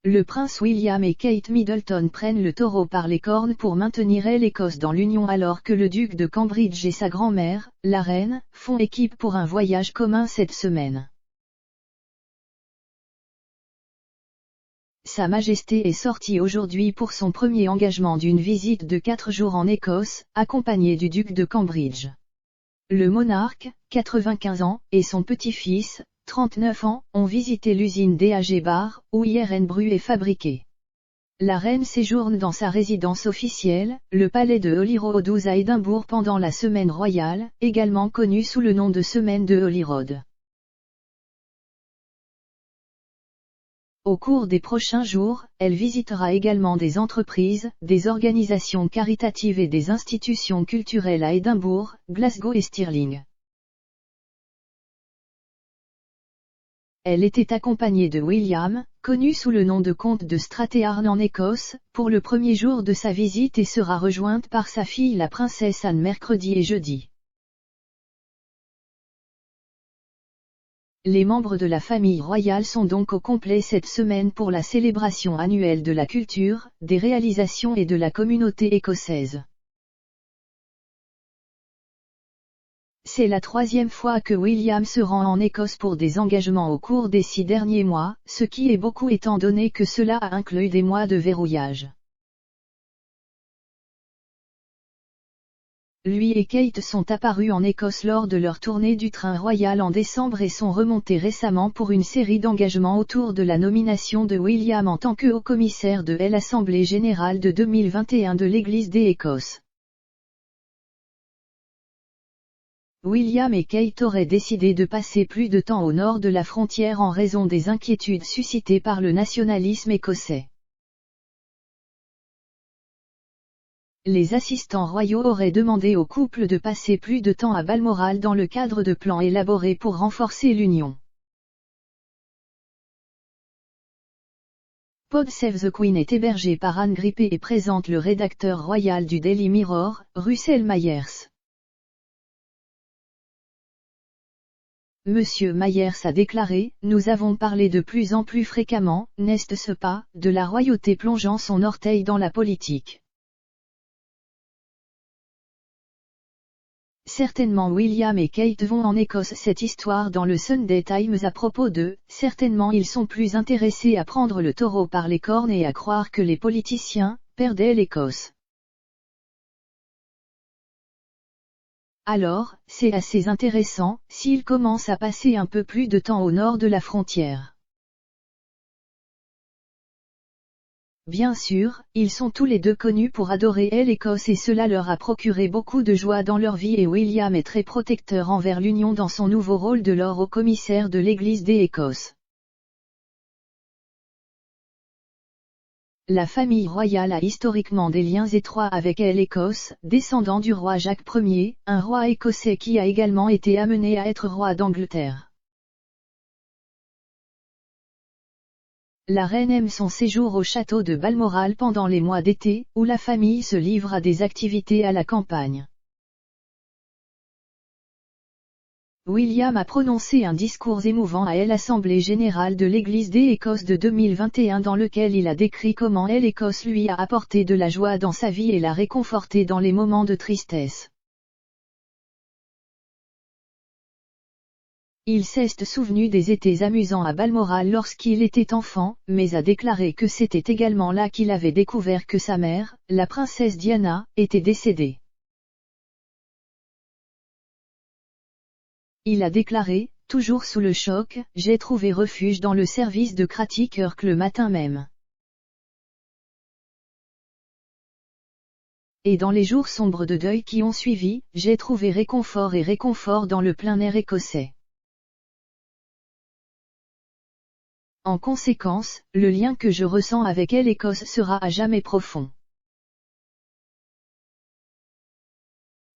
Le prince William et Kate Middleton prennent le taureau par les cornes pour maintenir l'Écosse dans l'Union alors que le duc de Cambridge et sa grand-mère, la reine, font équipe pour un voyage commun cette semaine. Sa Majesté est sortie aujourd'hui pour son premier engagement d'une visite de 4 jours en Écosse, accompagné du duc de Cambridge. Le monarque, 95 ans, et son petit-fils, 39 ans, ont visité l'usine DAG Bar, où Irn-Bru est fabriqué. La reine séjourne dans sa résidence officielle, le palais de Holyrood à Édimbourg pendant la semaine royale, également connue sous le nom de semaine de Holyrood. Au cours des prochains jours, elle visitera également des entreprises, des organisations caritatives et des institutions culturelles à Édimbourg, Glasgow et Stirling. Elle était accompagnée de William, connu sous le nom de comte de Strathearn en Écosse, pour le premier jour de sa visite et sera rejointe par sa fille la princesse Anne mercredi et jeudi. Les membres de la famille royale sont donc au complet cette semaine pour la célébration annuelle de la culture, des réalisations et de la communauté écossaise. C'est la 3e fois que William se rend en Écosse pour des engagements au cours des 6 derniers mois, ce qui est beaucoup étant donné que cela a inclus des mois de verrouillage. Lui et Kate sont apparus en Écosse lors de leur tournée du train royal en décembre et sont remontés récemment pour une série d'engagements autour de la nomination de William en tant que haut-commissaire de l'Assemblée générale de 2021 de l'Église des Écosses. William et Kate auraient décidé de passer plus de temps au nord de la frontière en raison des inquiétudes suscitées par le nationalisme écossais. Les assistants royaux auraient demandé au couple de passer plus de temps à Balmoral dans le cadre de plans élaborés pour renforcer l'union. Pod Save the Queen est hébergé par Anne Grippé et présente le rédacteur royal du Daily Mirror, Russell Myers. Monsieur Myers a déclaré « Nous avons parlé de plus en plus fréquemment, n'est-ce pas, de la royauté plongeant son orteil dans la politique. Certainement William et Kate vont en Écosse. Cette histoire dans le Sunday Times à propos d'eux, certainement ils sont plus intéressés à prendre le taureau par les cornes et à croire que les politiciens perdaient l'Écosse. Alors, c'est assez intéressant, s'ils commencent à passer un peu plus de temps au nord de la frontière. Bien sûr, ils sont tous les deux connus pour adorer l'Écosse et cela leur a procuré beaucoup de joie dans leur vie et William est très protecteur envers l'Union dans son nouveau rôle de Lord haut-commissaire de l'Église des Écosses. La famille royale a historiquement des liens étroits avec l'Écosse, descendant du roi Jacques Ier, un roi écossais qui a également été amené à être roi d'Angleterre. La reine aime son séjour au château de Balmoral pendant les mois d'été, où la famille se livre à des activités à la campagne. William a prononcé un discours émouvant à l'Assemblée générale de l'Église des Écosses de 2021 dans lequel il a décrit comment l'Écosse lui a apporté de la joie dans sa vie et l'a réconforté dans les moments de tristesse. Il s'est souvenu des étés amusants à Balmoral lorsqu'il était enfant, mais a déclaré que c'était également là qu'il avait découvert que sa mère, la princesse Diana, était décédée. Il a déclaré, toujours sous le choc, « J'ai trouvé refuge dans le service de Cratty Kirk le matin même. Et dans les jours sombres de deuil qui ont suivi, j'ai trouvé réconfort dans le plein air écossais. » En conséquence, le lien que je ressens avec l'Écosse sera à jamais profond.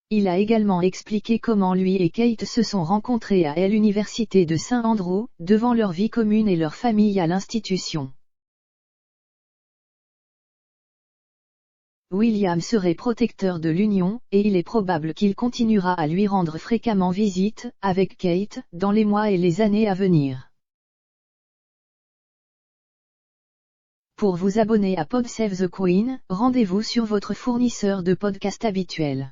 Il a également expliqué comment lui et Kate se sont rencontrés à l'université de St Andrews, devant leur vie commune et leur famille à l'institution. William serait protecteur de l'Union, et il est probable qu'il continuera à lui rendre fréquemment visite, avec Kate, dans les mois et les années à venir. Pour vous abonner à Pod Save the Queen, rendez-vous sur votre fournisseur de podcast habituel.